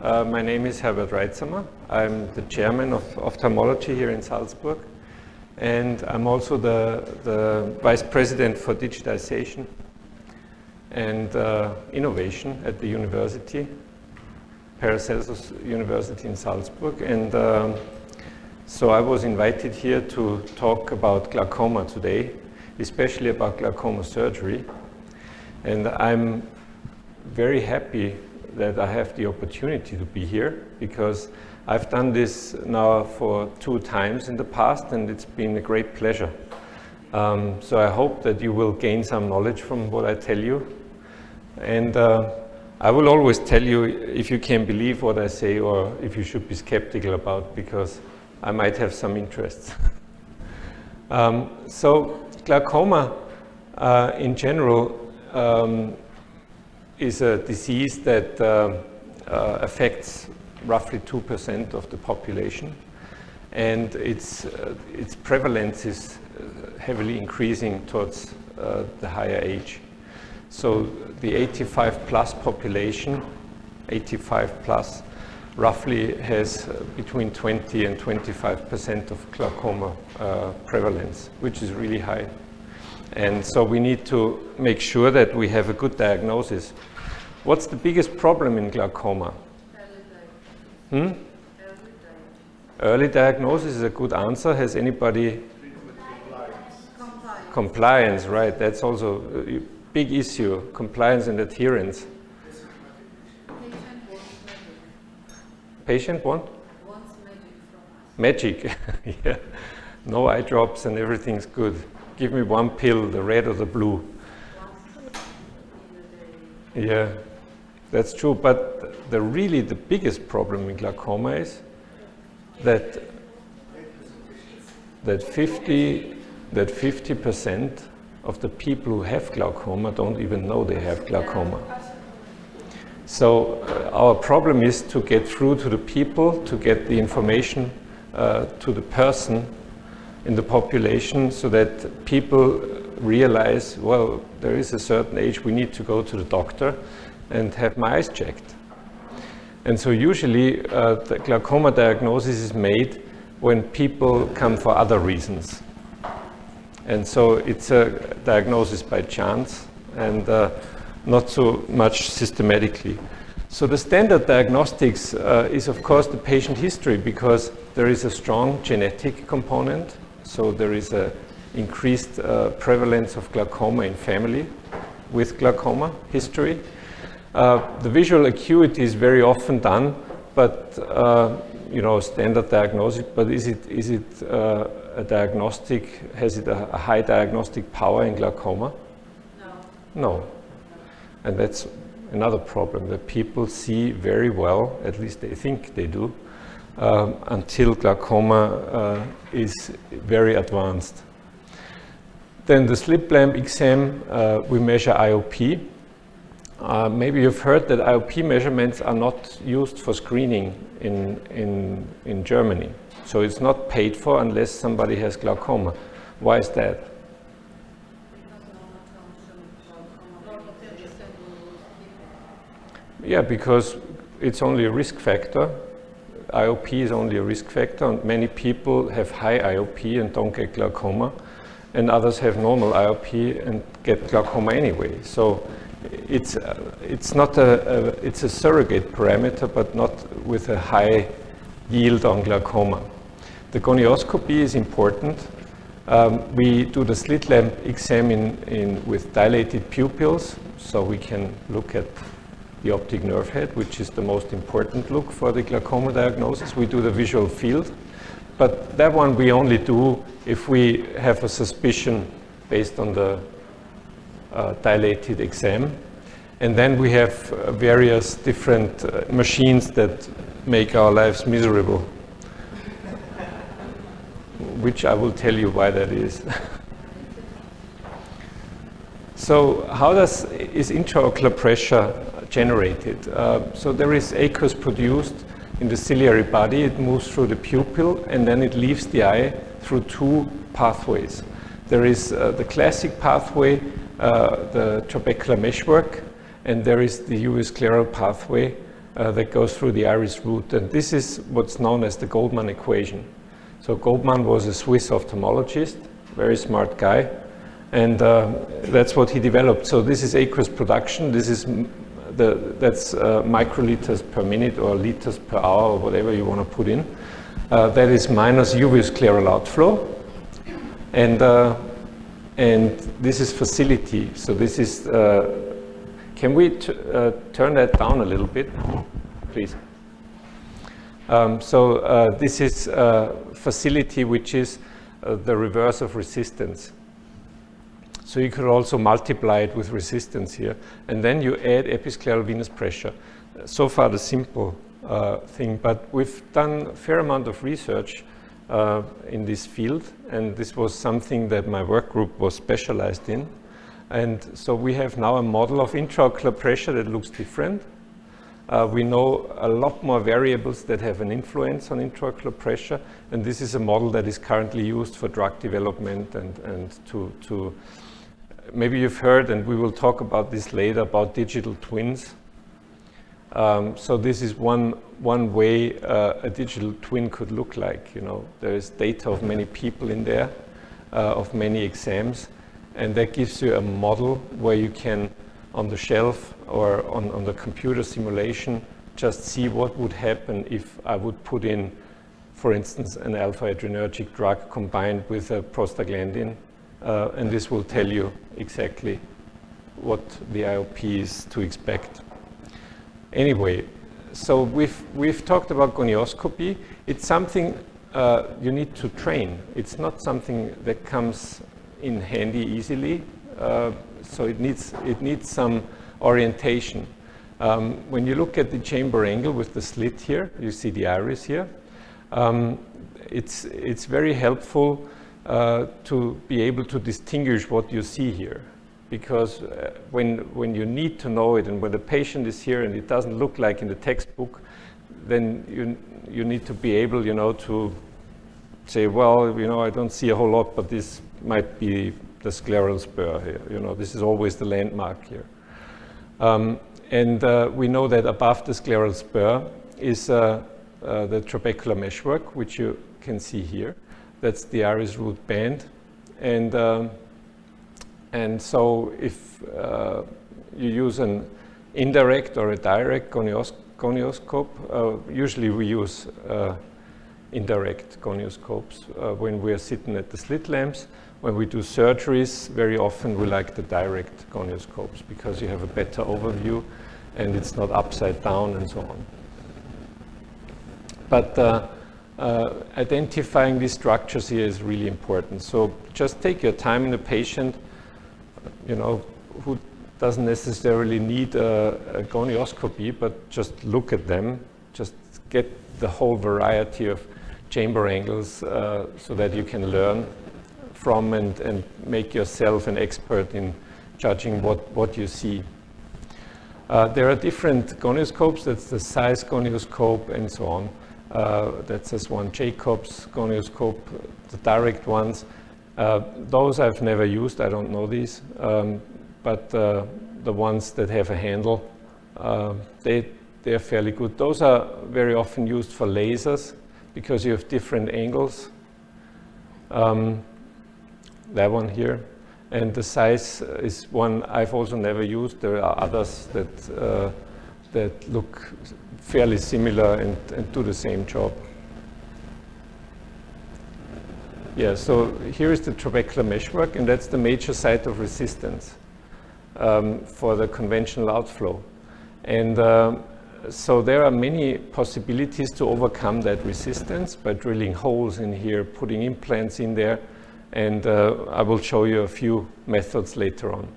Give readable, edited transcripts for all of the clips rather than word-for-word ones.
My name is Herbert Reitzamer. I'm the chairman of ophthalmology here in Salzburg, and I'm also the vice president for digitization and innovation at the university, Paracelsus University in Salzburg. And so I was invited here to talk about glaucoma today, especially about glaucoma surgery. And I'm very happy that I have the opportunity to be here, because I've done this now for 2 times in the past, and it's been a great pleasure. So I hope that you will gain some knowledge from what I tell you. And I will always tell you if you can believe what I say or if you should be skeptical about, because I might have some interests. So glaucoma in general is a disease that affects roughly 2% of the population, and its prevalence is heavily increasing towards the higher age. So the 85 plus population, 85 plus, roughly has between 20 and 25% of glaucoma prevalence, which is really high. And so we need to make sure that we have a good diagnosis. What's the biggest problem in glaucoma? Early diagnosis is a good answer. Has anybody? Compliance, right. That's also a big issue, compliance and adherence. Patient want? Wants magic from us. Magic, yeah. No eye drops and everything's good. Give me one pill, the red or the blue. Yeah, that's true. But the biggest problem in glaucoma is that 50% of the people who have glaucoma don't even know they have glaucoma. So our problem is to get through to the people, to get the information to the person in the population, so that people realize, well, there is a certain age we need to go to the doctor and have my eyes checked. And so usually the glaucoma diagnosis is made when people come for other reasons. And so it's a diagnosis by chance and not so much systematically. So the standard diagnostics is of course the patient history, because there is a strong genetic component. So there is an increased prevalence of glaucoma in family with glaucoma history. The visual acuity is very often done, but standard diagnosis. But is it a diagnostic? Has it a high diagnostic power in glaucoma? No. And that's another problem, that people see very well, at least they think they do, until glaucoma is very advanced. Then the slit lamp exam, we measure IOP. Maybe you've heard that IOP measurements are not used for screening in Germany. So it's not paid for unless somebody has glaucoma. Why is that? Yeah, because it's only a risk factor. IOP is only a risk factor, and many people have high IOP and don't get glaucoma, and others have normal IOP and get glaucoma anyway. So it's a surrogate parameter, but not with a high yield on glaucoma. The gonioscopy is important. We do the slit lamp exam with dilated pupils, so we can look at the optic nerve head, which is the most important look for the glaucoma diagnosis. We do the visual field, but that one we only do if we have a suspicion based on the dilated exam. And then we have various different machines that make our lives miserable, which I will tell you why that is. So how is intraocular pressure generated? So there is aqueous produced in the ciliary body. It moves through the pupil, and then it leaves the eye through 2 pathways. There is the classic pathway, the trabecular meshwork, and there is the uvascleral pathway, that goes through the iris root. And this is what's known as the Goldmann equation. So Goldmann was a Swiss ophthalmologist, very smart guy, and that's what he developed. So this is aqueous production. This is that's microliters per minute or liters per hour or whatever you want to put in. That is minus UV scleral outflow, and this is facility. So this is. Can we turn that down a little bit, please? This is facility, which is the reverse of resistance. So you could also multiply it with resistance here, and then you add episcleral venous pressure. So far, the simple thing, but we've done a fair amount of research in this field, and this was something that my work group was specialized in. And so we have now a model of intraocular pressure that looks different. We know a lot more variables that have an influence on intraocular pressure, and this is a model that is currently used for drug development and to maybe you've heard, and we will talk about this later, about digital twins. So this is one way a digital twin could look like. You know, there is data of many people in there, of many exams, and that gives you a model where you can, on the shelf or on the computer simulation, just see what would happen if I would put in, for instance, an alpha-adrenergic drug combined with a prostaglandin, and this will tell you exactly what the IOP is to expect. Anyway, so we've talked about gonioscopy. It's something you need to train. It's not something that comes in handy easily. So it needs some orientation. When you look at the chamber angle with the slit here, you see the iris here. It's very helpful to be able to distinguish what you see here, because when you need to know it, and when the patient is here and it doesn't look like in the textbook, then you need to be able, you know, to say, well, you know, I don't see a whole lot, but this might be the scleral spur here. You know, this is always the landmark here. We know that above the scleral spur is the trabecular meshwork, which you can see here. That's the iris root band. And so if you use an indirect or a direct gonioscope, usually we use indirect gonioscopes when we're sitting at the slit lamps. When we do surgeries, very often we like the direct gonioscopes because you have a better overview and it's not upside down and so on. But identifying these structures here is really important. So just take your time in the patient, you know, who doesn't necessarily need a gonioscopy, but just look at them, just get the whole variety of chamber angles so that you can learn from and make yourself an expert in judging what you see. There are different gonioscopes. That's the Zeiss gonioscope and so on. That's this one, Jacobs gonioscope, the direct ones. Those I've never used, I don't know these, but the ones that have a handle, they're fairly good. Those are very often used for lasers because you have different angles. That one here. And the Zeiss is one I've also never used. There are others that look fairly similar and do the same job. Yeah, so here is the trabecular meshwork, and that's the major site of resistance for the conventional outflow. And so there are many possibilities to overcome that resistance by drilling holes in here, putting implants in there, and I will show you a few methods later on.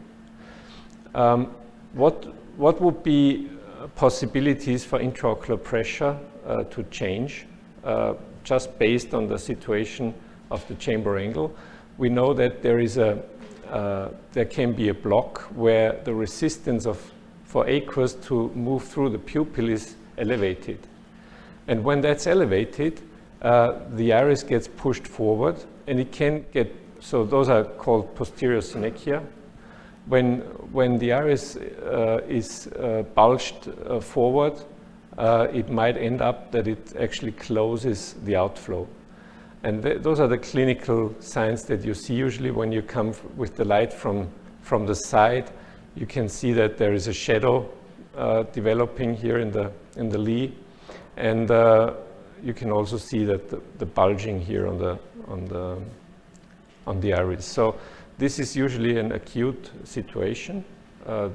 What would be possibilities for intraocular pressure to change just based on the situation of the chamber angle? We know that there can be a block where the resistance for aqueous to move through the pupil is elevated. And when that's elevated, the iris gets pushed forward, and it can get, so those are called posterior synechia. When the iris is bulged forward, it might end up that it actually closes the outflow. And those are the clinical signs that you see usually when you come with the light from the side. You can see that there is a shadow developing here in the Lee, and you can also see that the bulging here on the iris. So this is usually an acute situation.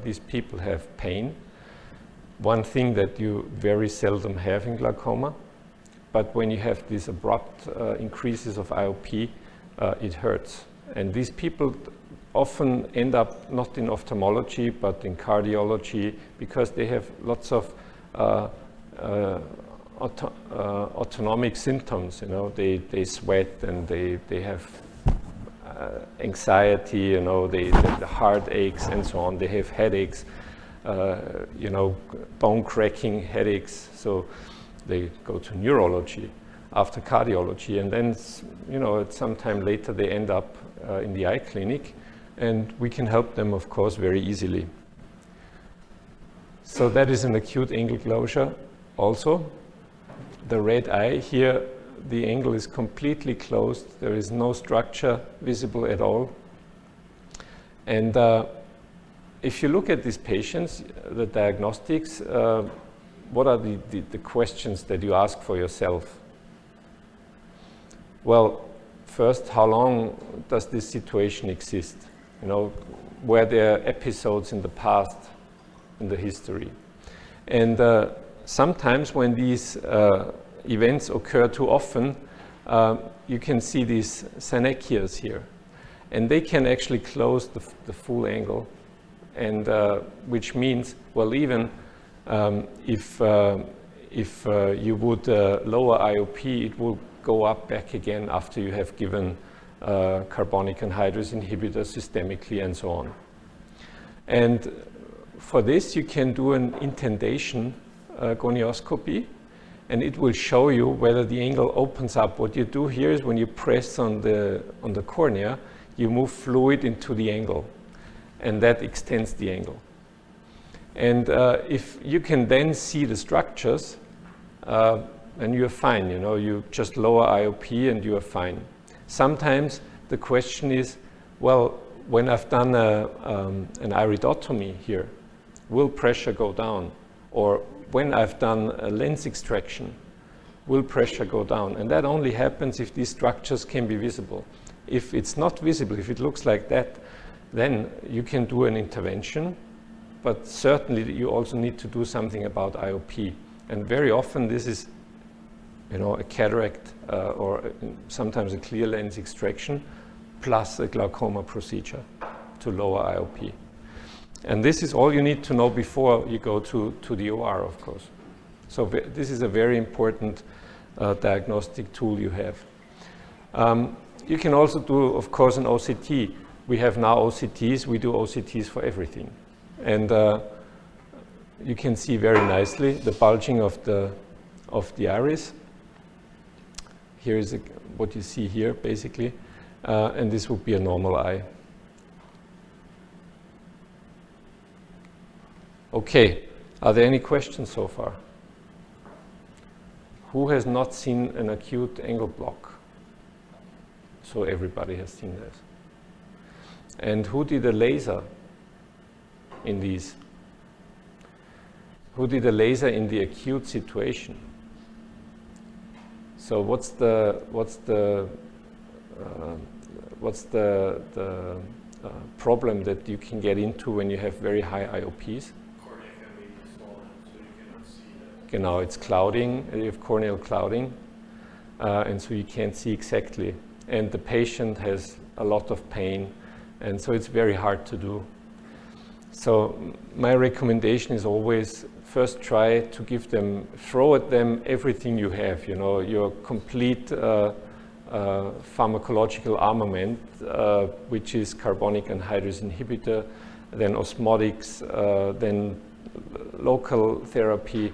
These people have pain. One thing that you very seldom have in glaucoma, but when you have these abrupt increases of IOP, it hurts. And these people often end up not in ophthalmology, but in cardiology, because they have lots of autonomic symptoms. You know, they sweat and they have anxiety. You know, the heart aches and so on. They have headaches. You know, bone cracking headaches. So they go to neurology after cardiology, and then, you know, at some time later they end up in the eye clinic, and we can help them, of course, very easily. So that is an acute angle closure also. The red eye here, the angle is completely closed. There is no structure visible at all. And if you look at these patients, the diagnostics, what are the questions that you ask for yourself? Well, first, how long does this situation exist? You know, were there episodes in the past, in the history? And sometimes when these events occur too often, you can see these synechias here. And they can actually close the full angle. And which means, well, even if you would lower IOP, it will go up back again after you have given carbonic anhydrase inhibitor systemically and so on. And for this, you can do an intentation gonioscopy, and it will show you whether the angle opens up. What you do here is when you press on the cornea, you move fluid into the angle, and that extends the angle. And if you can then see the structures, and you're fine, you know, you just lower IOP and you are fine. Sometimes the question is, well, when I've done an iridotomy here, will pressure go down? Or when I've done a lens extraction, will pressure go down? And that only happens if these structures can be visible. If it's not visible, if it looks like that, then you can do an intervention, but certainly you also need to do something about IOP. And very often this is, you know, a cataract or sometimes a clear lens extraction plus a glaucoma procedure to lower IOP. And this is all you need to know before you go to the OR, of course. So this is a very important diagnostic tool you have. You can also do, of course, an OCT. We have now OCTs. We do OCTs for everything. And you can see very nicely the bulging of the iris. Here is what you see here, basically. And this would be a normal eye. Okay, are there any questions so far? Who has not seen an acute angle block? So everybody has seen this. And who did a laser in these? Who did a laser in the acute situation? So what's the problem that you can get into when you have very high IOPs? Cornea can be swollen, so you cannot see that. Genau, it's clouding. You have corneal clouding, and so you can't see exactly. And the patient has a lot of pain, and so it's very hard to do. So my recommendation is always first try to give them, throw at them everything you have, you know, your complete pharmacological armament, which is carbonic anhydrase inhibitor, then osmotics, then local therapy,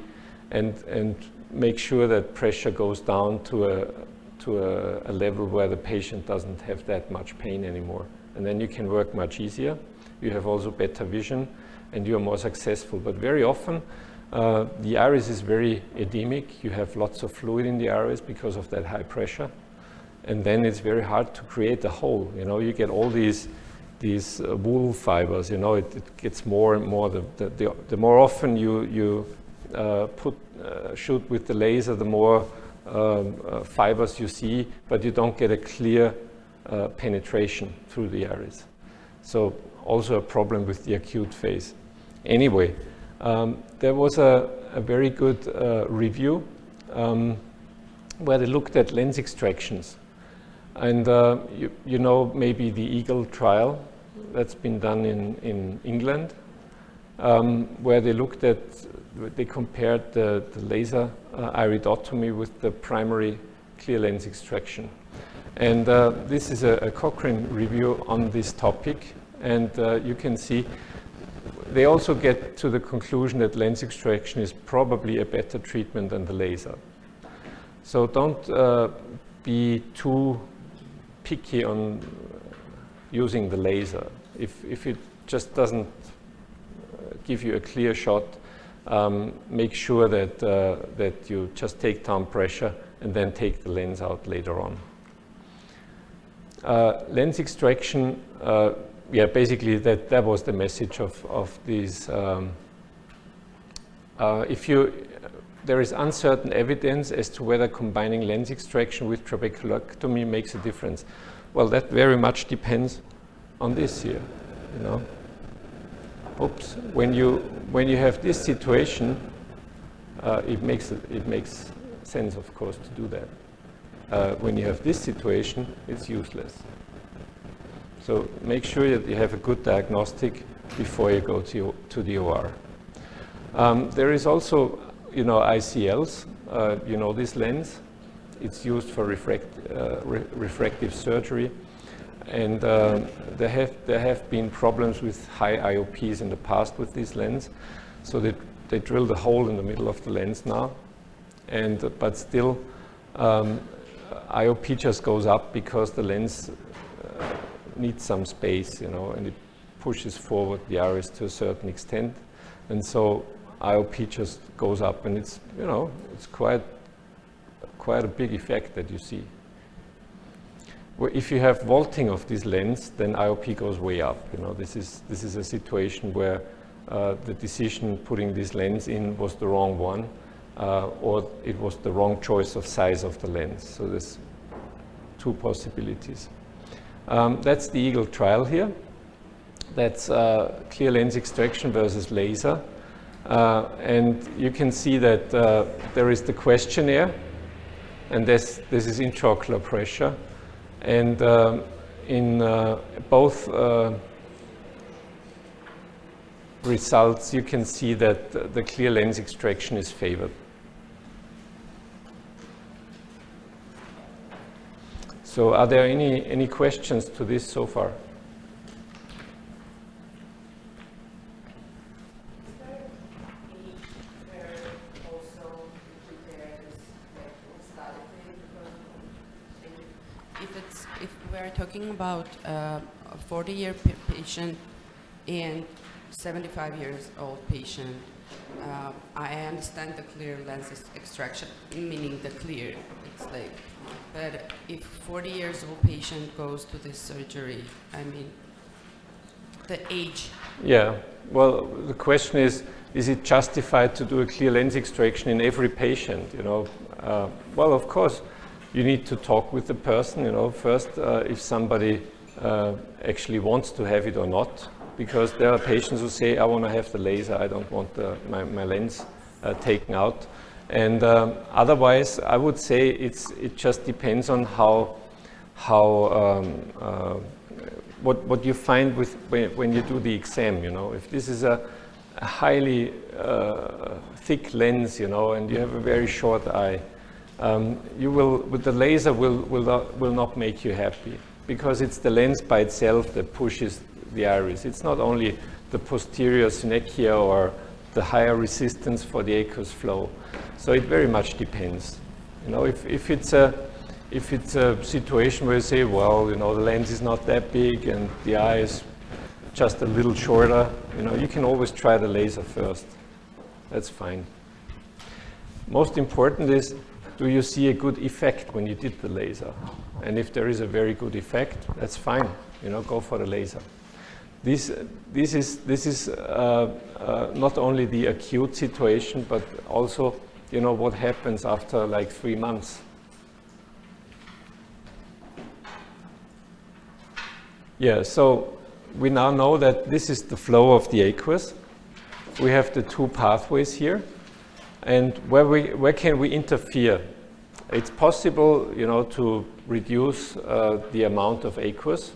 and make sure that pressure goes down to a level where the patient doesn't have that much pain anymore. And then you can work much easier. You have also better vision and you are more successful. But very often The iris is very edemic. You have lots of fluid in the iris because of that high pressure. And then it's very hard to create a hole. You know, you get all these wool fibers. You know, it gets more and more. The more often you shoot with the laser, the more fibers you see, but you don't get a clear penetration through the iris. So also a problem with the acute phase. Anyway, there was a very good review where they looked at lens extractions. And you know maybe the EAGLE trial that's been done in England, where they compared the laser iridotomy with the primary clear lens extraction. And this is a Cochrane review on this topic. And you can see they also get to the conclusion that lens extraction is probably a better treatment than the laser. So don't be too picky on using the laser. If it just doesn't give you a clear shot, make sure that you just take down pressure and then take the lens out later on. Lens extraction, yeah, basically that was the message of these. There is uncertain evidence as to whether combining lens extraction with trabeculectomy makes a difference. Well, that very much depends on this here, you know. Oops. When you have this situation, it makes sense, of course, to do that. When you have this situation, it's useless. So make sure that you have a good diagnostic before you go to the OR. There is also, you know, ICLs. You know this lens. It's used for refractive surgery. And there have been problems with high IOPs in the past with this lens. So they drilled a hole in the middle of the lens now. But still, IOP just goes up because the lens needs some space, you know, and it pushes forward the iris to a certain extent. And so IOP just goes up, and it's, you know, it's quite a big effect that you see. If you have vaulting of this lens, then IOP goes way up. You know, this is a situation where the decision putting this lens in was the wrong one, or it was the wrong choice of size of the lens. So there's two possibilities. That's the EAGLE trial here. That's clear lens extraction versus laser. And you can see that there is the questionnaire, and this is intraocular pressure. And in both results, you can see that the clear lens extraction is favored. So are there any questions to this so far? If we're talking about a 40-year patient and 75 years old patient, I understand the clear lens extraction, meaning the clear. It's like, but if 40 years old patient goes to this surgery, I mean, the age. Yeah. Well, the question is it justified to do a clear lens extraction in every patient? You know, well, of course. You need to talk with the person, you know, first if somebody actually wants to have it or not, because there are patients who say, I want to have the laser, I don't want my lens taken out. And otherwise, I would say it just depends on what you find with when you do the exam, you know. If this is a highly thick lens, you know, and you have a very short eye, you will, with the laser, will not make you happy, because it's the lens by itself that pushes the iris. It's not only the posterior synechia or the higher resistance for the aqueous flow. So it very much depends. You know, if it's a situation where you say, well, you know, the lens is not that big and the eye is just a little shorter, you know, you can always try the laser first. That's fine. Most important is, do you see a good effect when you did the laser? And if there is a very good effect, that's fine. You know, go for the laser. This is not only the acute situation, but also, you know, what happens after like 3 months. Yeah, so we now know that this is the flow of the aqueous. We have the 2 pathways here, and where can we interfere? It's possible, you know, to reduce the amount of aqueous.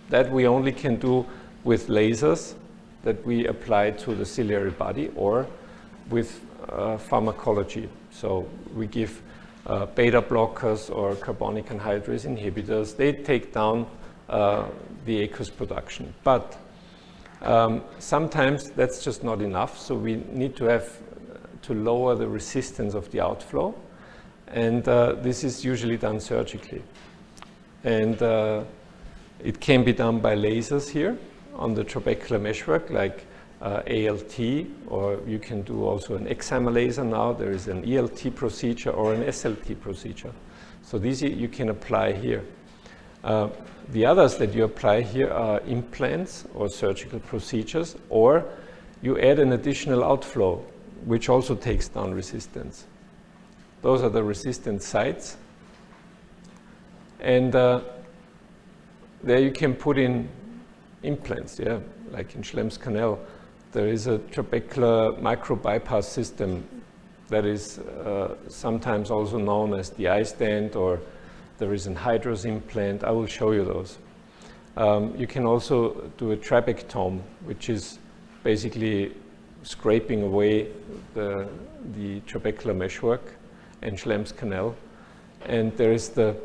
That we only can do with lasers that we apply to the ciliary body, or with pharmacology. So we give beta blockers or carbonic anhydrase inhibitors. They take down the aqueous production. But sometimes that's just not enough, so we need to have to lower the resistance of the outflow, and this is usually done surgically. And it can be done by lasers here on the trabecular meshwork, like ALT, or you can do also an excimer laser now. There is an ELT procedure or an SLT procedure. So these you can apply here. The others that you apply here are implants or surgical procedures, or you add an additional outflow, which also takes down resistance. Those are the resistance sites. And there you can put in implants, yeah, like in Schlemm's canal. There is a trabecular micro-bypass system that is sometimes also known as the iStent, or there is an hydrous implant. I will show you those. You can also do a trabectome, which is basically scraping away the trabecular meshwork and Schlemm's canal. And there is the...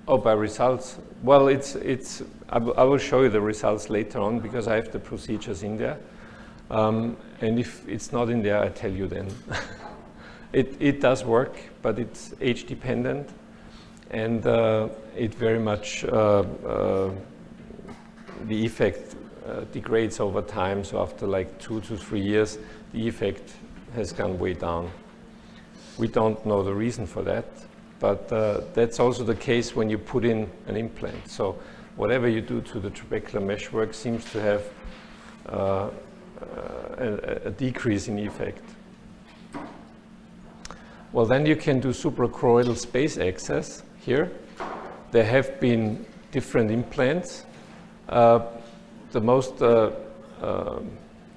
Oh, by results. Well, I will show you the results later on, because I have the procedures in there. And if it's not in there, I tell you then. It does work, but it's age dependent, and it very much, the effect degrades over time. So after like 2 to 3 years, the effect has gone way down. We don't know the reason for that, but that's also the case when you put in an implant. So whatever you do to the trabecular meshwork seems to have a decrease in effect. Well, then you can do suprachoroidal space access here. There have been different implants. The most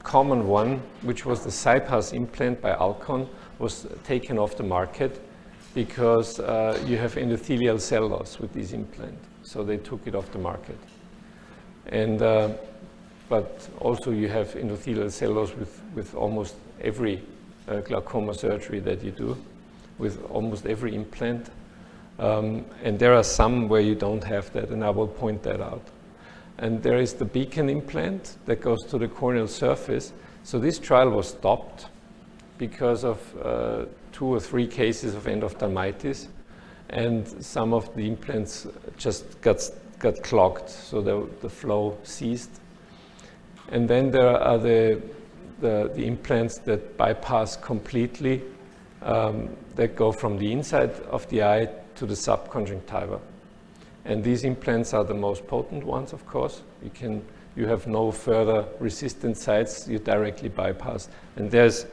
common one, which was the CyPass implant by Alcon, was taken off the market because you have endothelial cell loss with this implant. So they took it off the market. And but also you have endothelial cell loss with almost every glaucoma surgery that you do, with almost every implant. And there are some where you don't have that, and I will point that out. And there is the beacon implant that goes to the corneal surface. So this trial was stopped because of 2 or 3 cases of endophthalmitis, and some of the implants just got clogged, so the flow ceased. And then there are the implants that bypass completely, that go from the inside of the eye to the subconjunctiva. And these implants are the most potent ones, of course. You have no further resistant sites, you directly bypass. And there's,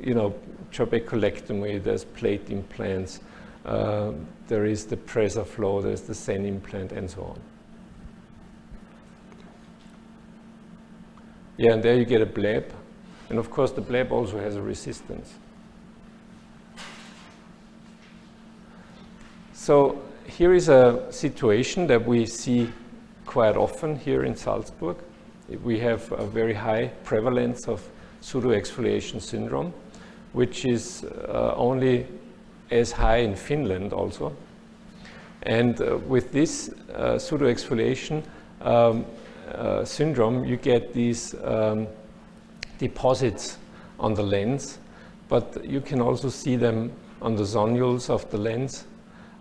you know, trabeculectomy, there's plate implants, there is the PreserFlow, there's the Zen implant, and so on. Yeah, and there you get a bleb. And of course, the bleb also has a resistance. So here is a situation that we see quite often here in Salzburg. We have a very high prevalence of pseudoexfoliation syndrome, which is only as high in Finland also. And with this pseudoexfoliation syndrome, you get these deposits on the lens, but you can also see them on the zonules of the lens.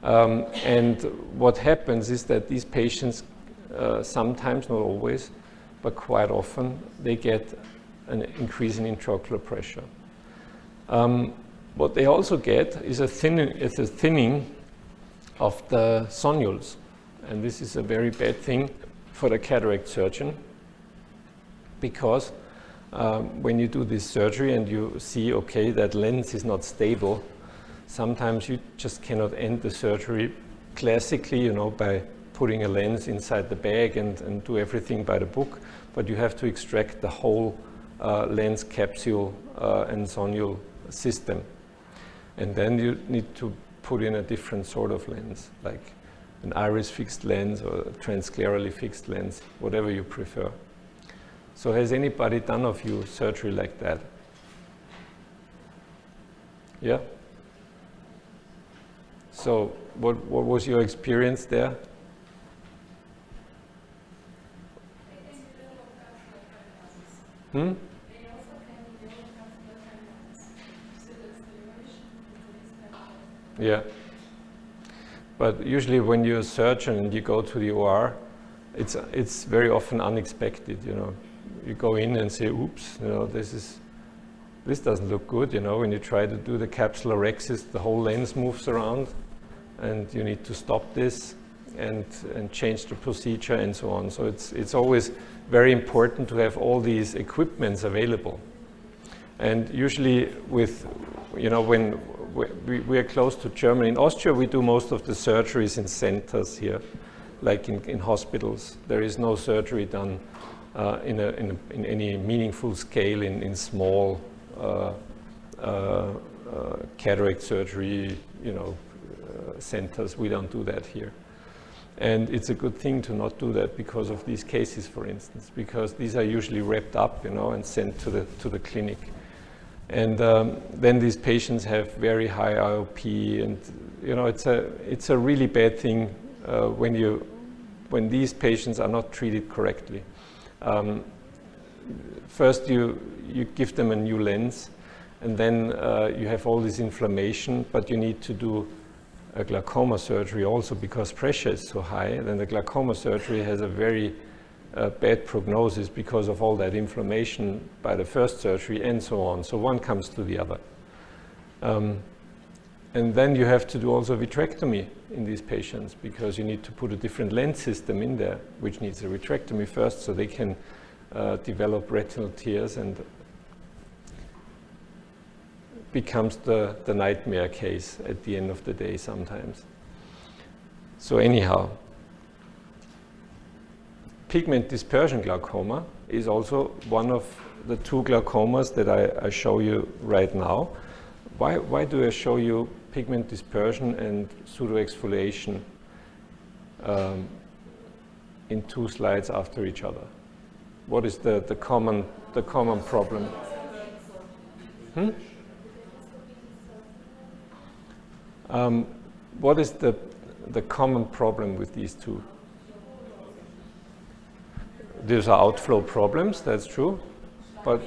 And what happens is that these patients sometimes, not always, but quite often, they get an increase in intraocular pressure. What they also get is a thinning of the sonules. And this is a very bad thing for the cataract surgeon, because when you do this surgery and you see, okay, that lens is not stable, sometimes you just cannot end the surgery classically, you know, by putting a lens inside the bag and do everything by the book, but you have to extract the whole lens capsule and sonule system. And then you need to put in a different sort of lens, like an iris fixed lens or a transsclerally fixed lens, whatever you prefer. So has anybody done of you surgery like that? Yeah? So what was your experience there? Hmm? Yeah. But usually when you're a surgeon and you go to the OR, it's very often unexpected, you know. You go in and say, oops, you know, this doesn't look good, you know. When you try to do the capsulorhexis, the whole lens moves around and you need to stop this and change the procedure and so on. So it's always very important to have all these equipments available. And usually with, you know, when we are close to Germany. In Austria, we do most of the surgeries in centers here, like in hospitals. There is no surgery done in any meaningful scale in small cataract surgery, you know, centers. We don't do that here. And it's a good thing to not do that because of these cases, for instance, because these are usually wrapped up, you know, and sent to the clinic. And then these patients have very high IOP, and you know, it's a really bad thing when these patients are not treated correctly. First, you give them a new lens, and then you have all this inflammation, but you need to do a glaucoma surgery also because pressure is so high. Then the glaucoma surgery has a very bad prognosis because of all that inflammation by the first surgery and so on. So one comes to the other. And then you have to do also vitrectomy in these patients because you need to put a different lens system in there, which needs a vitrectomy first so they can develop retinal tears, and becomes the nightmare case at the end of the day sometimes. So anyhow, pigment dispersion glaucoma is also one of the two glaucomas that I show you right now. Why do I show you pigment dispersion and pseudoexfoliation in two slides after each other? What is the common problem? What is the common problem with these two? These are outflow problems, that's true, but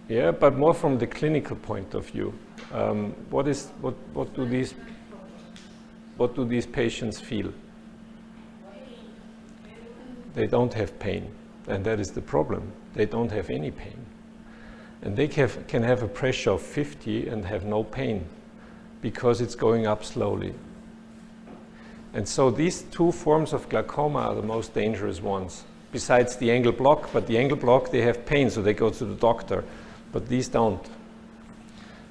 yeah, but more from the clinical point of view. What do these patients feel? They don't have pain, and that is the problem. They don't have any pain. And they can have a pressure of 50 and have no pain because it's going up slowly. And so these two forms of glaucoma are the most dangerous ones, besides the angle block. But the angle block, they have pain, so they go to the doctor. But these don't.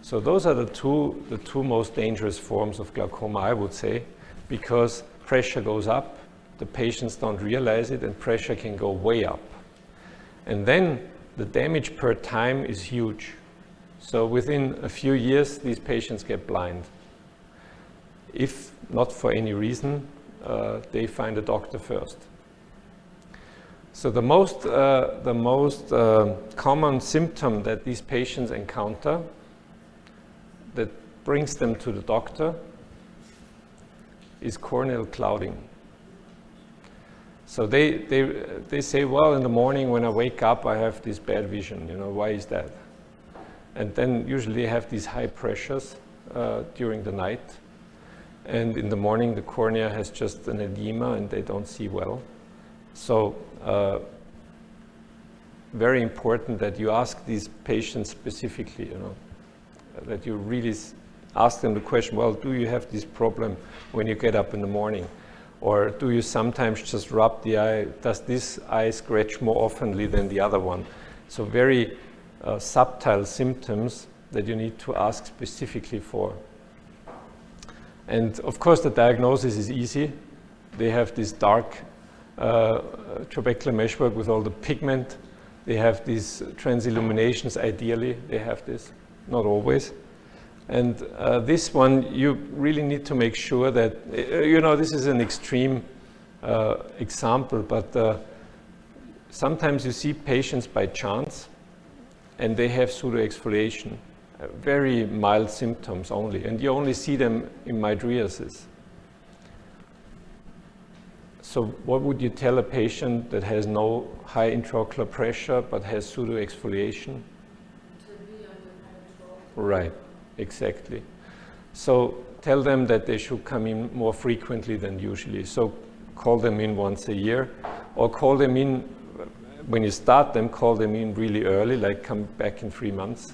So those are the two most dangerous forms of glaucoma, I would say, because pressure goes up, the patients don't realize it, and pressure can go way up. And then the damage per time is huge. So within a few years, these patients get blind. If not for any reason, they find a doctor first. So the most common symptom that these patients encounter that brings them to the doctor is corneal clouding. So they say, well, in the morning when I wake up, I have this bad vision. You know, why is that? And then usually they have these high pressures during the night. and in the morning the cornea has just an edema and they don't see well. So very important that you ask these patients specifically, that you really ask them the question, well, do you have this problem when you get up in the morning? Or do you sometimes just rub the eye? Does this eye scratch more oftenly than the other one? So very subtle symptoms that you need to ask specifically for. And of course the diagnosis is easy. They have this dark trabecular meshwork with all the pigment. They have these transilluminations, ideally they have this, not always. And this one, you really need to make sure that, this is an extreme example, but sometimes you see patients by chance and they have pseudoexfoliation, very mild symptoms only, and you only see them in mydriasis. So what would you tell a patient that has no high intraocular pressure but has pseudoexfoliation? To be under control. Right, exactly. So tell them that they should come in more frequently than usually. So call them in once a year, or call them in, when you start them, call them in really early, like come back in 3 months.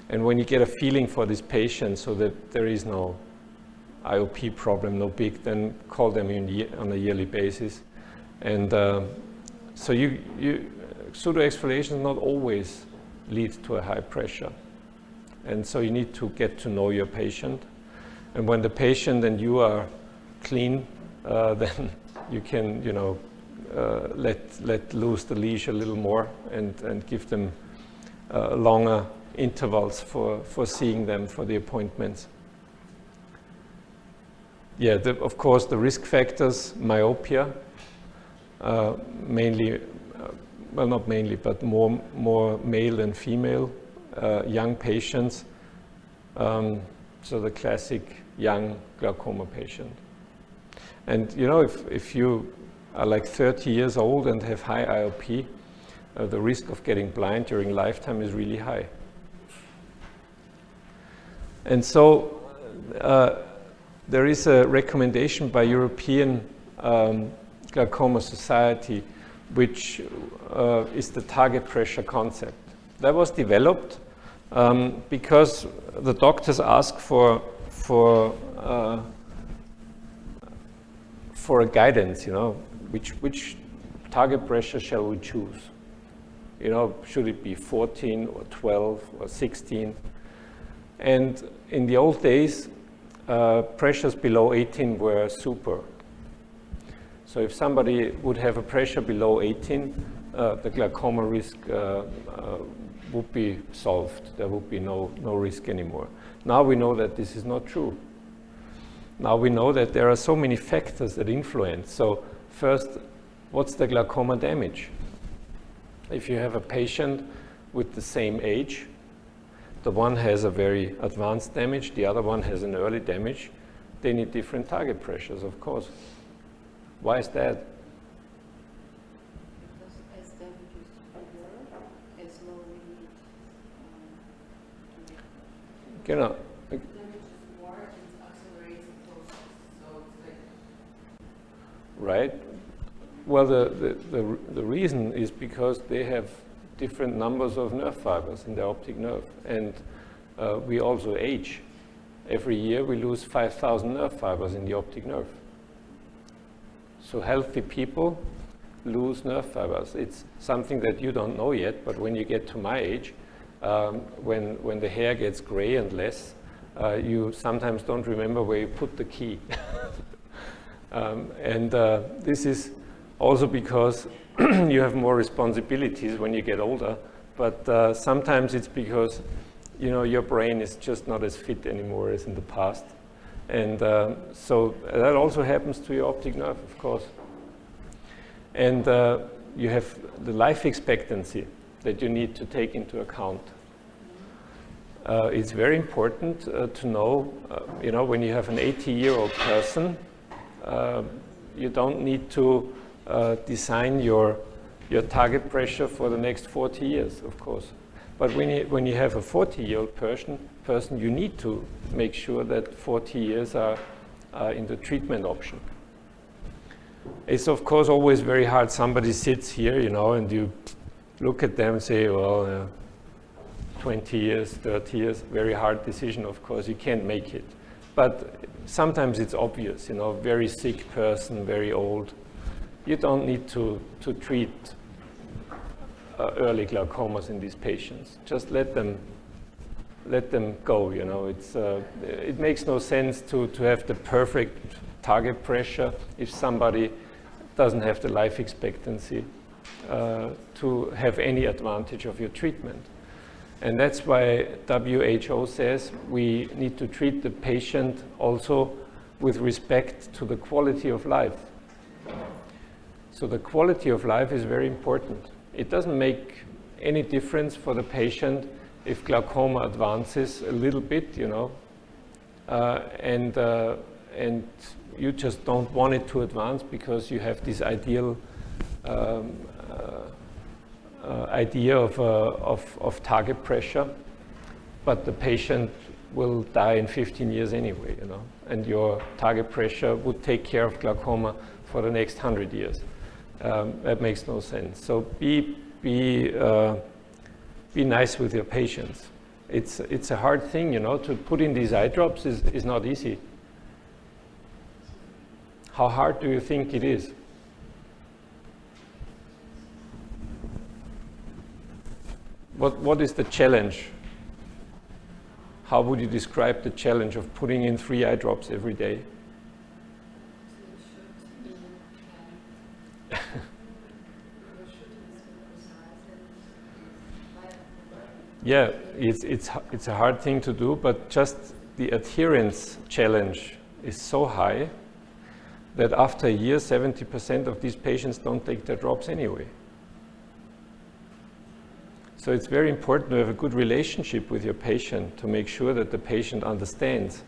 And when you get a feeling for this patient so that there is no IOP problem, no big, then call them in on a yearly basis. And so pseudoexfoliation not always leads to a high pressure. And so you need to get to know your patient. And when the patient and you are clean, then you can, let loose the leash a little more and give them longer intervals for seeing them for the appointments. Yeah, of course, the risk factors, myopia, mainly, well, not mainly, but more male than female, young patients. So the classic young glaucoma patient. And if you are like 30 years old and have high IOP, the risk of getting blind during lifetime is really high. And so there is a recommendation by European Glaucoma Society, which is the target pressure concept. That was developed because the doctors ask for a guidance, which target pressure shall we choose? Should it be 14 or 12 or 16? And in the old days, pressures below 18 were super. So if somebody would have a pressure below 18, the glaucoma risk would be solved. There would be no risk anymore. Now we know that this is not true. Now we know that there are so many factors that influence. So first, what's the glaucoma damage? If you have a patient with the same age, the one has a very advanced damage, the other one has an early damage, they need different target pressures, of course. Why is that? Because as damage is bigger, as low we need Genau. Damage is more, it accelerates the process. So it's like Right? Well, the reason is because they have different numbers of nerve fibers in the optic nerve, and we also age. Every year we lose 5,000 nerve fibers in the optic nerve. So healthy people lose nerve fibers. It's something that you don't know yet, but when you get to my age, when the hair gets gray and less, you sometimes don't remember where you put the key. This is also because you have more responsibilities when you get older, but sometimes it's because your brain is just not as fit anymore as in the past. And so that also happens to your optic nerve, of course. And you have the life expectancy that you need to take into account. It's very important to know, when you have an 80-year-old person, you don't need to design your target pressure for the next 40 years, of course. But when you have a 40-year-old person, you need to make sure that 40 years are in the treatment option. It's of course always very hard. Somebody sits here, you know, and you look at them and say, well, 20 years, 30 years, very hard decision, of course, you can't make it. But sometimes it's obvious, you know, very sick person, very old. You don't need to treat early glaucomas in these patients. Just let them go, you know. It makes no sense to have the perfect target pressure if somebody doesn't have the life expectancy to have any advantage of your treatment. And that's why WHO says we need to treat the patient also with respect to the quality of life. So the quality of life is very important. It doesn't make any difference for the patient if glaucoma advances a little bit, you know, and you just don't want it to advance because you have this ideal idea of target pressure, but the patient will die in 15 years anyway, you know, and your target pressure would take care of glaucoma for the next 100 years. That makes no sense. So be nice with your patients. It's a hard thing, you know, to put in these eye drops is not easy. How hard do you think it is? What is the challenge? How would you describe the challenge of putting in 3 eye drops every day? Yeah, it's a hard thing to do, but just the adherence challenge is so high that after a year, 70% of these patients don't take their drops anyway. So it's very important to have a good relationship with your patient to make sure that the patient understands.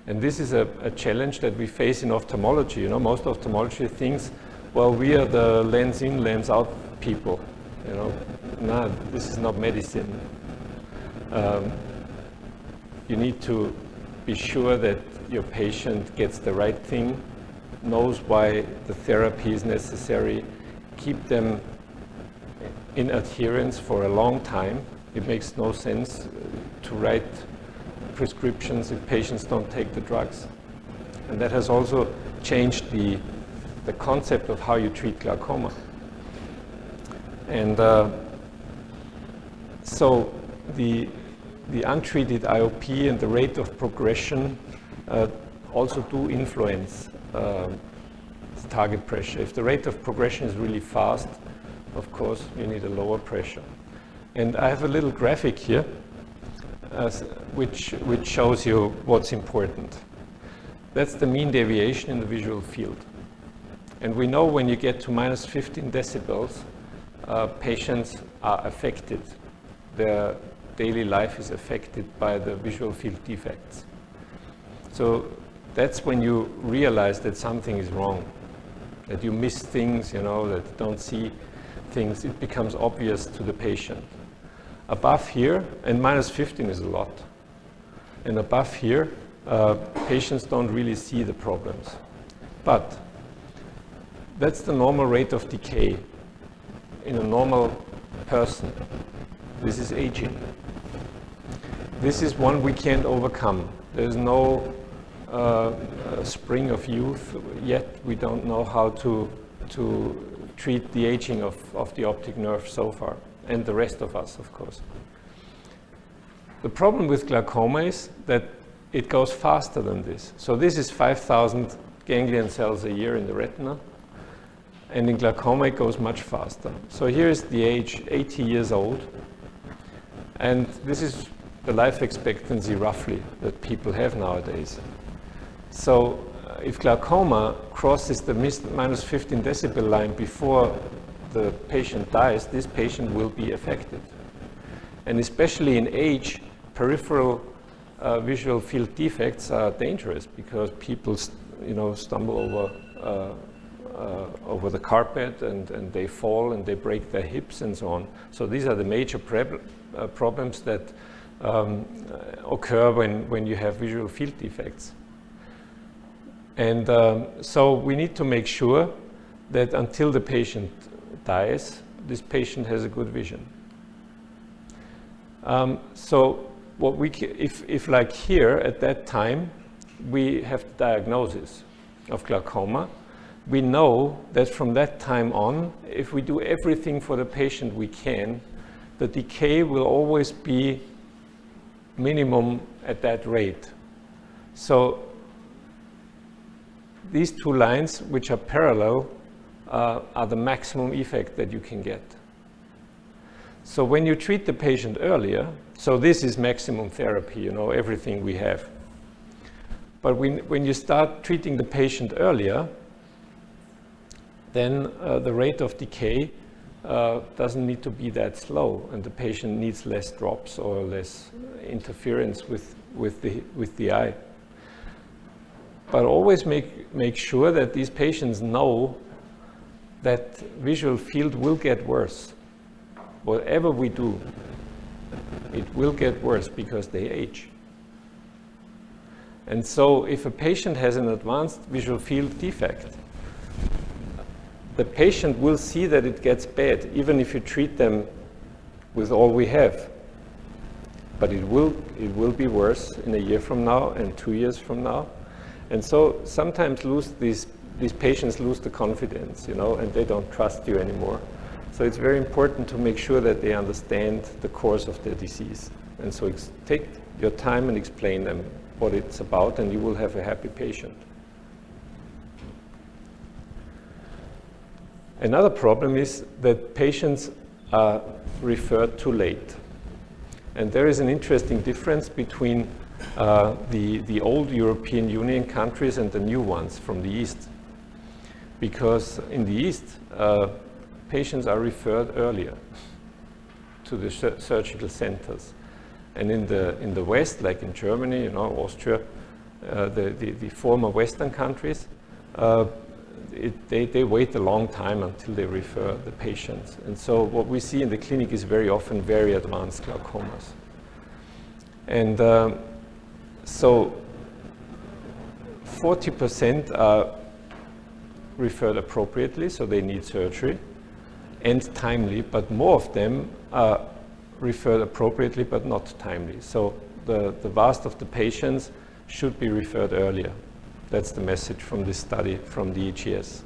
And this is a challenge that we face in ophthalmology. You know, most ophthalmology thinks, well, we are the lens in, lens out people. You know, no, this is not medicine. You need to be sure that your patient gets the right thing, knows why the therapy is necessary, keep them in adherence for a long time. It makes no sense to write prescriptions if patients don't take the drugs. And that has also changed the concept of how you treat glaucoma. And so the untreated IOP and the rate of progression also do influence target pressure. If the rate of progression is really fast, of course, you need a lower pressure. And I have a little graphic here which shows you what's important. That's the mean deviation in the visual field. And we know when you get to minus 15 decibels, patients are affected. Their daily life is affected by the visual field defects. So that's when you realize that something is wrong, that you miss things, you know, that you don't see things. It becomes obvious to the patient. Above here, and minus 15 is a lot, and above here, patients don't really see the problems. But that's the normal rate of decay in a normal person. This is aging. This is one we can't overcome. There's no spring of youth yet. We don't know how to treat the aging of the optic nerve so far, and the rest of us, of course. The problem with glaucoma is that it goes faster than this. So this is 5,000 ganglion cells a year in the retina, and in glaucoma it goes much faster. So here is the age, 80 years old, and this is the life expectancy roughly that people have nowadays. So if glaucoma crosses the minus 15 decibel line before the patient dies, this patient will be affected. And especially in age, peripheral visual field defects are dangerous because people, you know, stumble over the carpet and they fall and they break their hips and so on. So these are the major problems that occur when you have visual field defects. And so we need to make sure that until the patient dies, this patient has a good vision. So what if like here at that time, we have the diagnosis of glaucoma, we know that from that time on, if we do everything for the patient we can, the decay will always be minimum at that rate. So these two lines, which are parallel, are the maximum effect that you can get. So when you treat the patient earlier, so this is maximum therapy, you know, everything we have. But when you start treating the patient earlier, then the rate of decay doesn't need to be that slow, and the patient needs less drops or less interference with the eye. But always make sure that these patients know that visual field will get worse. Whatever we do, it will get worse because they age. And so if a patient has an advanced visual field defect, the patient will see that it gets bad, even if you treat them with all we have. But it will be worse in a year from now and 2 years from now. And so sometimes these patients lose the confidence, you know, and they don't trust you anymore. So it's very important to make sure that they understand the course of their disease. And so take your time and explain them what it's about, and you will have a happy patient. Another problem is that patients are referred too late. And there is an interesting difference between the old European Union countries and the new ones from the East. Because in the East, patients are referred earlier to the surgical centers. And in the West, like in Germany, you know, Austria, the former Western countries, they wait a long time until they refer the patients. And so what we see in the clinic is very often very advanced glaucomas. And so 40% are referred appropriately, so they need surgery and timely, but more of them are referred appropriately but not timely. So the vast of the patients should be referred earlier. That's the message from this study from the EGS.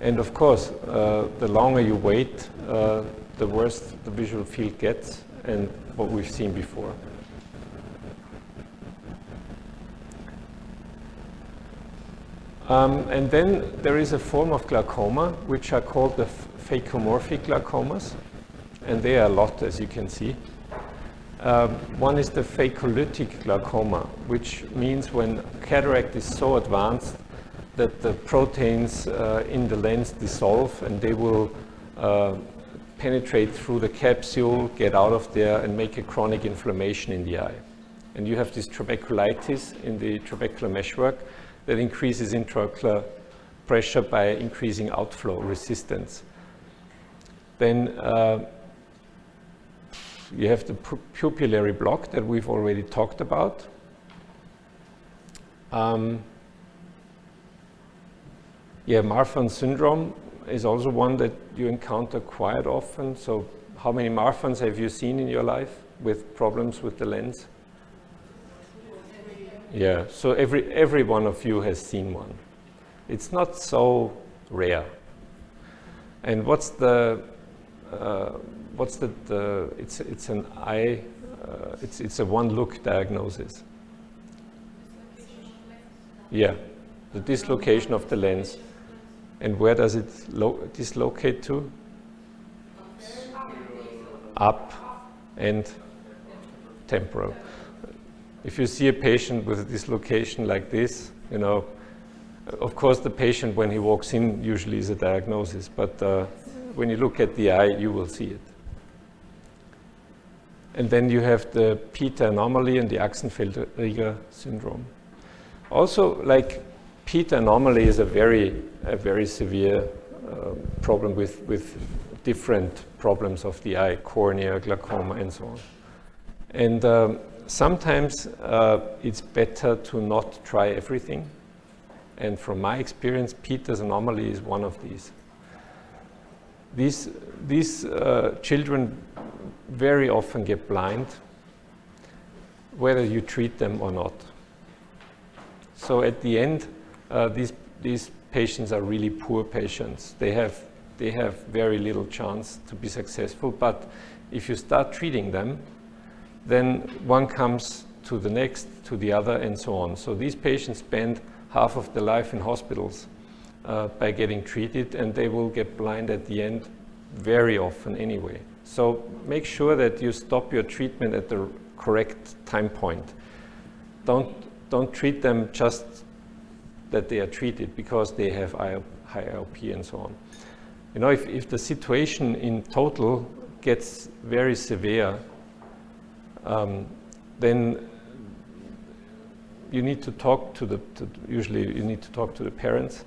And of course, the longer you wait, the worse the visual field gets, and what we've seen before. And then there is a form of glaucoma which are called the phacomorphic glaucomas, and they are a lot, as you can see. One is the phacolytic glaucoma, which means when cataract is so advanced that the proteins in the lens dissolve and they will penetrate through the capsule, get out of there, and make a chronic inflammation in the eye. And you have this trabeculitis in the trabecular meshwork that increases intraocular pressure by increasing outflow resistance. Then you have the pupillary block that we've already talked about. Marfan syndrome is also one that you encounter quite often. So how many Marfans have you seen in your life with problems with the lens? Yeah, so every one of you has seen one. It's not so rare. And it's an eye, it's a one-look diagnosis. Yeah, the dislocation of the lens. And where does it dislocate to? Up and temporal. If you see a patient with a dislocation like this, you know, of course the patient when he walks in usually is a diagnosis, but when you look at the eye, you will see it. And then you have the Peter anomaly and the Axenfeld-Rieger syndrome. Also, like Peter anomaly is a very severe problem with different problems of the eye, cornea, glaucoma, and so on. And sometimes it's better to not try everything. And from my experience, Peter's anomaly is one of these. These children very often get blind, whether you treat them or not. So at the end, these patients are really poor patients. They have very little chance to be successful, but if you start treating them, then one comes to the next, to the other, and so on. So these patients spend half of their life in hospitals by getting treated, and they will get blind at the end very often anyway. So make sure that you stop your treatment at the correct time point. Don't treat them just that they are treated because they have high IOP and so on. You know, if the situation in total gets very severe, then you need to talk to usually you need to talk to the parents,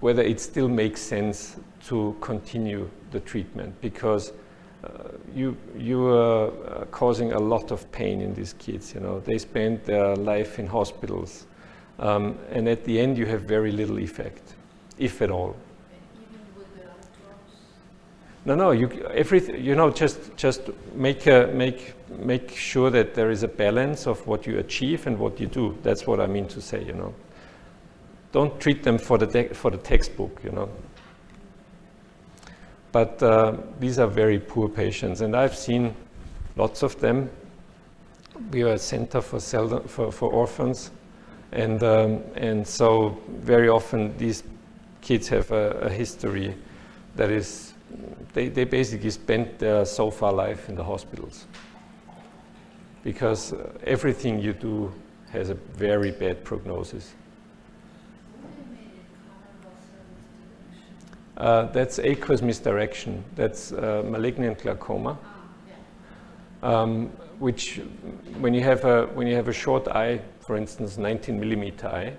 whether it still makes sense to continue the treatment, because you are causing a lot of pain in these kids. You know, they spend their life in hospitals, and at the end you have very little effect, if at all. Even with the drops? No, everything. You know, just make sure that there is a balance of what you achieve and what you do. That's what I mean to say. You know, don't treat them for the textbook. You know. But these are very poor patients, and I've seen lots of them. We are a center for orphans, and so very often these kids have a history that is, they basically spent their so-far life in the hospitals, because everything you do has a very bad prognosis. That's aqueous misdirection. That's malignant glaucoma, which, when you have a short eye, for instance, 19 millimeter eye,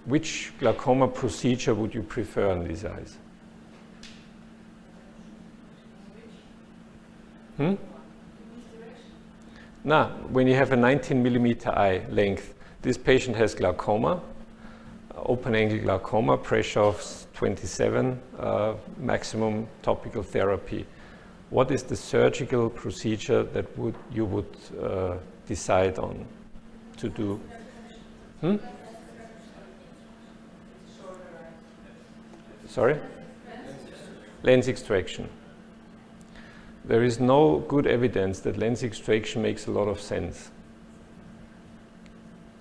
which glaucoma procedure would you prefer on these eyes? Now, when you have a 19 millimeter eye length, this patient has glaucoma. Open-angle glaucoma, pressure of 27, maximum topical therapy. What is the surgical procedure that you would decide on to do? Sorry? Lens extraction. There is no good evidence that lens extraction makes a lot of sense.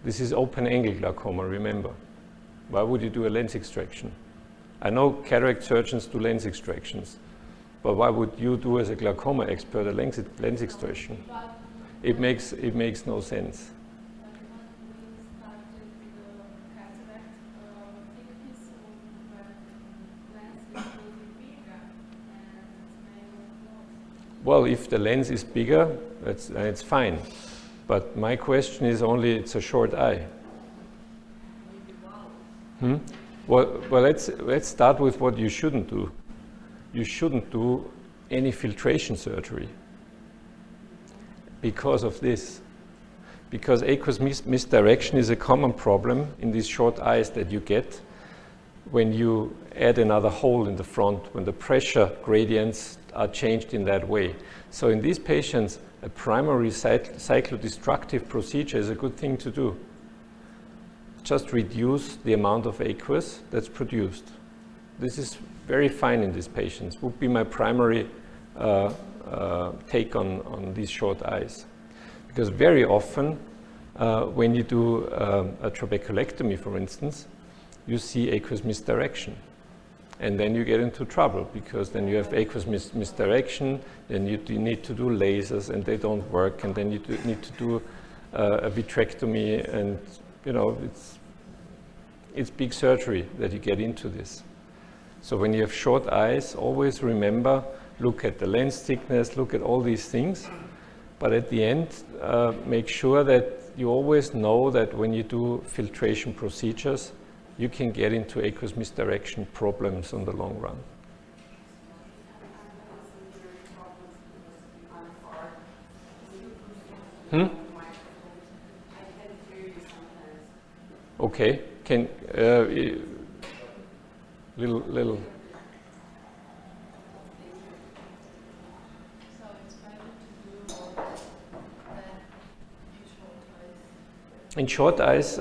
This is open-angle glaucoma, remember. Why would you do a lens extraction? I know cataract surgeons do lens extractions, but why would you do, as a glaucoma expert, a lens extraction? It makes no sense. Well, if the lens is bigger, it's fine. But my question is only, it's a short eye. Well, let's start with what you shouldn't do. You shouldn't do any filtration surgery because of this. Because aqueous misdirection is a common problem in these short eyes that you get when you add another hole in the front, when the pressure gradients are changed in that way. So in these patients, a primary cyclodestructive procedure is a good thing to do. Just reduce the amount of aqueous that's produced. This is very fine in these patients, would be my primary take on these short eyes. Because very often, when you do a trabeculectomy, for instance, you see aqueous misdirection. And then you get into trouble, because then you have aqueous misdirection, then you need to do lasers and they don't work, and then you need to do a vitrectomy, and you know, it's big surgery that you get into this. So when you have short eyes, always remember, look at the lens thickness, look at all these things, but at the end, make sure that you always know that when you do filtration procedures, you can get into aqueous misdirection problems on the long run. Hmm? Okay, can little. So it's better to do what than in short eyes. In short eyes,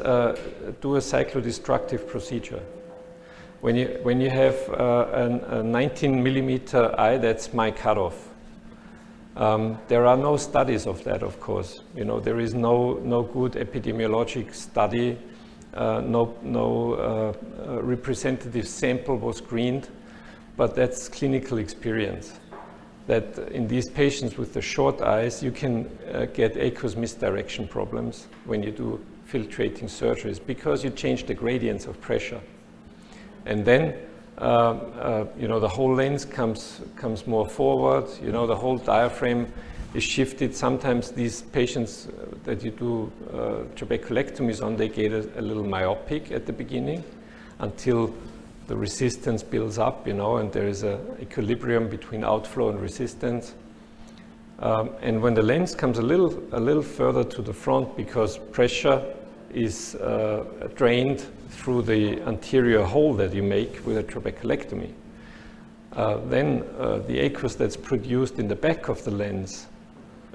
do a cyclodestructive procedure. When you have a 19 millimeter eye, that's my cutoff. There are no studies of that, of course. You know, there is no good epidemiologic study. No representative sample was screened, but that's clinical experience. That in these patients with the short eyes, you can get aqueous misdirection problems when you do filtrating surgeries because you change the gradients of pressure. And then, you know, the whole lens comes more forward, you know, the whole diaphragm is shifted. Sometimes these patients that you do trabeculectomies on, they get a little myopic at the beginning until the resistance builds up, you know, and there is an equilibrium between outflow and resistance. And when the lens comes a little further to the front because pressure is drained through the anterior hole that you make with a trabeculectomy, then the aqueous that's produced in the back of the lens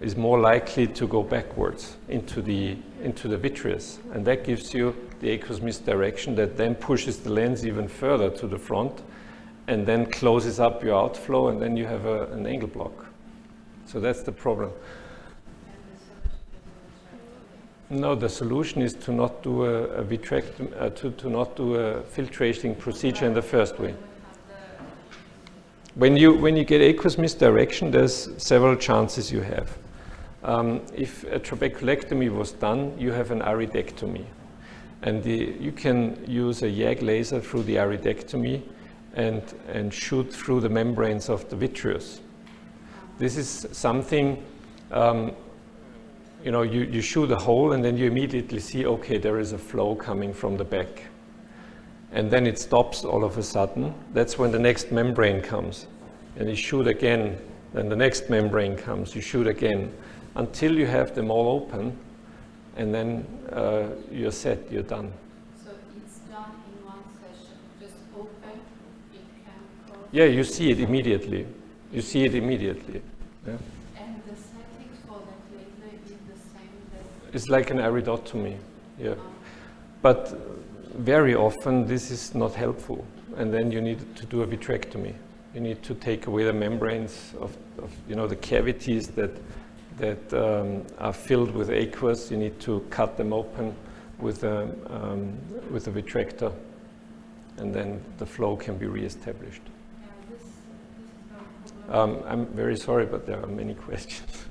is more likely to go backwards into the vitreous, and that gives you the aqueous misdirection that then pushes the lens even further to the front and then closes up your outflow, and then you have an angle block. So that's the problem. No, the solution is to not do a vitrectomy, to not do a filtrating procedure in the first way. When you get aqueous misdirection, there's several chances you have. If a trabeculectomy was done, you have an iridectomy. And you can use a YAG laser through the iridectomy and shoot through the membranes of the vitreous. This is something, you know, you shoot a hole and then you immediately see, okay, there is a flow coming from the back. And then it stops all of a sudden. That's when the next membrane comes. And you shoot again, then the next membrane comes, you shoot again, until you have them all open, and then you're set, you're done. So it's done in one session, just open, it can cross. Yeah, you see it immediately. You see it immediately. Yeah. And the settings for that laser is the same that. It's like an iridotomy, yeah. But very often this is not helpful, and then you need to do a vitrectomy. You need to take away the membranes of you know, the cavities that are filled with aqueous. You need to cut them open with a vitrector, and then the flow can be reestablished. Yeah, this is very cool. I'm very sorry, but there are many questions.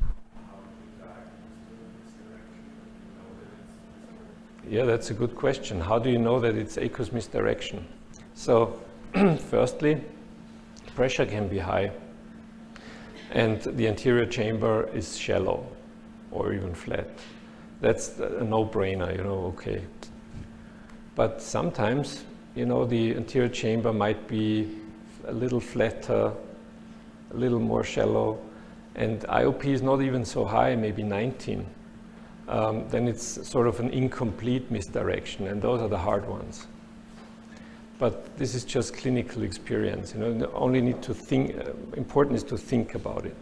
Yeah, that's a good question. How do you know that it's aqueous misdirection? So, firstly, pressure can be high, and the anterior chamber is shallow or even flat. That's a no-brainer, you know, okay. But sometimes, you know, the anterior chamber might be a little flatter, a little more shallow, and IOP is not even so high, maybe 19. Then it's sort of an incomplete misdirection, and those are the hard ones. But this is just clinical experience. You know, you only need to think. Important is to think about it.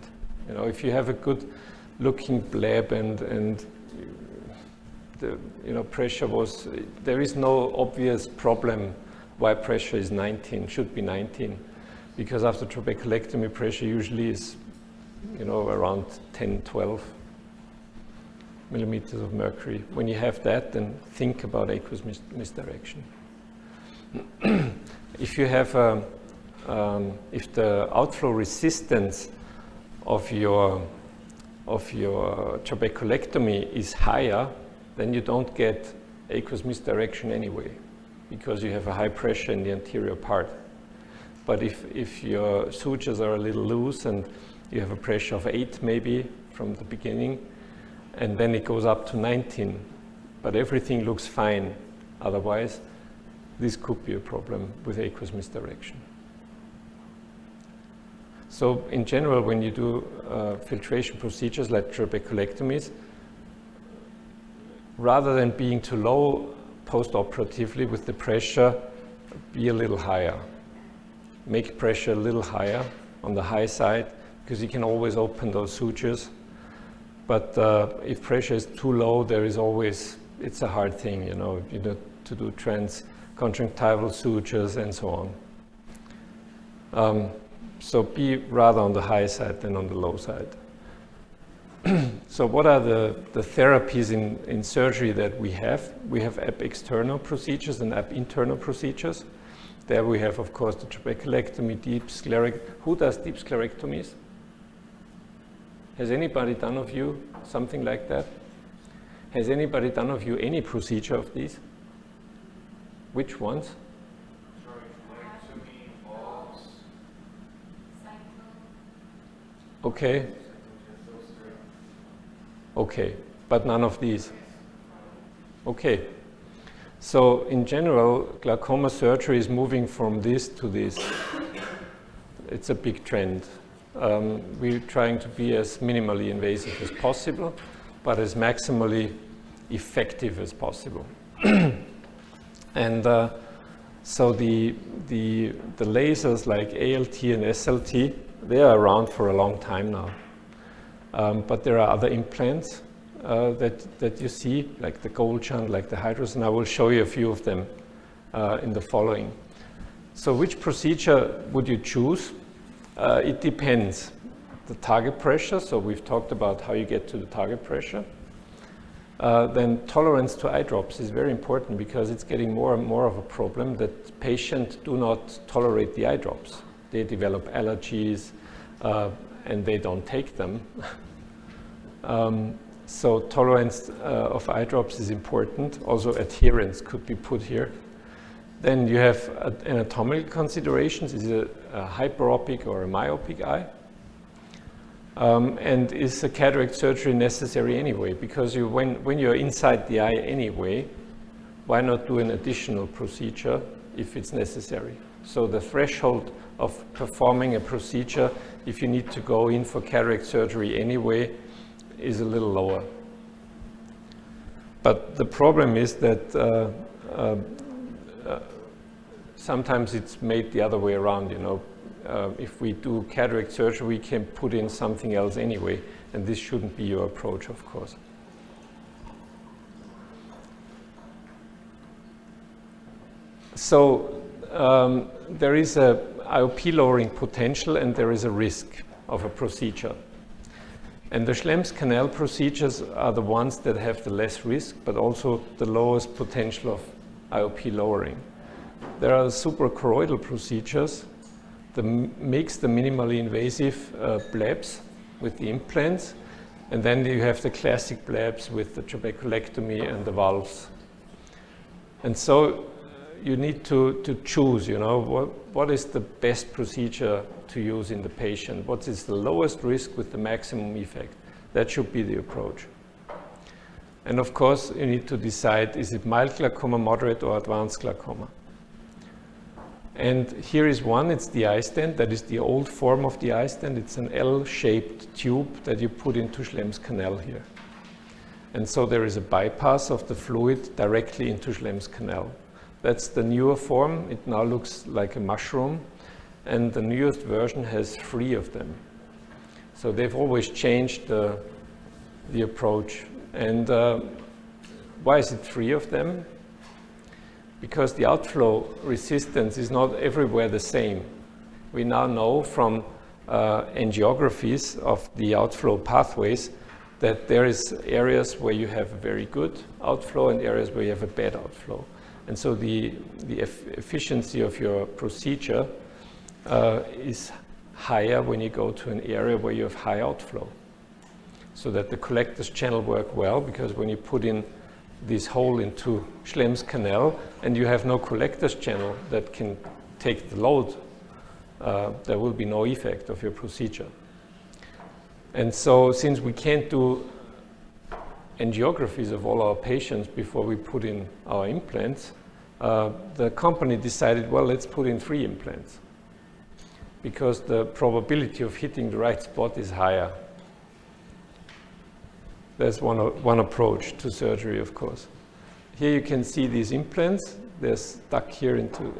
You know, if you have a good-looking bleb and the pressure was, there is no obvious problem why pressure is 19, should be 19, because after trabeculectomy pressure usually is, you know, around 10, 12 millimeters of mercury. When you have that, then think about aqueous misdirection. If you have if the outflow resistance of your trabeculectomy is higher, then you don't get aqueous misdirection anyway, because you have a high pressure in the anterior part. But if your sutures are a little loose and you have a pressure of 8 maybe from the beginning, and then it goes up to 19, but everything looks fine otherwise, this could be a problem with aqueous misdirection. So in general, when you do filtration procedures like trabeculectomies, rather than being too low post-operatively with the pressure, be a little higher. Make pressure a little higher on the high side, because you can always open those sutures. But if pressure is too low, there is always, it's a hard thing, you know to do transconjunctival sutures and so on. So be rather on the high side than on the low side. So what are the therapies in surgery that we have? We have ab externo procedures and ab interno procedures. There we have, of course, the trabeculectomy, deep sclerectomy. Who does deep sclerectomies? Has anybody done of you something like that? Has anybody done of you any procedure of these? Which ones? Trabeculectomy, valves. Okay. Okay, but none of these. Okay. So in general, glaucoma surgery is moving from this to this. It's a big trend. We're trying to be as minimally invasive as possible, but as maximally effective as possible. And so the lasers like ALT and SLT, they are around for a long time now. But there are other implants that you see, like the gold shunt, like the hydros, and I will show you a few of them in the following. So which procedure would you choose? It depends. The target pressure, so we've talked about how you get to the target pressure. Then tolerance to eye drops is very important, because it's getting more and more of a problem that patients do not tolerate the eye drops. They develop allergies and they don't take them. So tolerance of eye drops is important. Also adherence could be put here. Then you have anatomical considerations. Is it a hyperopic or a myopic eye? And is a cataract surgery necessary anyway? Because when you're inside the eye anyway, why not do an additional procedure if it's necessary? So the threshold of performing a procedure, if you need to go in for cataract surgery anyway, is a little lower. But the problem is that sometimes it's made the other way around, if we do cataract surgery, we can put in something else anyway, and this shouldn't be your approach, of course. So there is a IOP lowering potential and there is a risk of a procedure. And the Schlemm's canal procedures are the ones that have the less risk, but also the lowest potential of IOP lowering. There are suprachoroidal procedures that mix the minimally invasive blebs with the implants, and then you have the classic blebs with the trabeculectomy and the valves. And so you need to choose, what is the best procedure to use in the patient? What is the lowest risk with the maximum effect? That should be the approach. And of course, you need to decide, is it mild glaucoma, moderate, or advanced glaucoma? And here is one, it's the eye stent. That is the old form of the eye stent. It's an L-shaped tube that you put into Schlemm's canal here. And so there is a bypass of the fluid directly into Schlemm's canal. That's the newer form. It now looks like a mushroom. And the newest version has 3 of them. So they've always changed the approach. And why is it 3 of them? Because the outflow resistance is not everywhere the same. We now know from angiographies of the outflow pathways that there is areas where you have a very good outflow and areas where you have a bad outflow. And so the efficiency of your procedure is higher when you go to an area where you have high outflow. So that the collector's channel work well, because when you put in this hole into Schlemm's canal and you have no collector's channel that can take the load, there will be no effect of your procedure. And so since we can't do angiographies of all our patients before we put in our implants, the company decided, well, let's put in 3 implants, because the probability of hitting the right spot is higher. There's one approach to surgery, of course. Here you can see these implants. They're stuck here into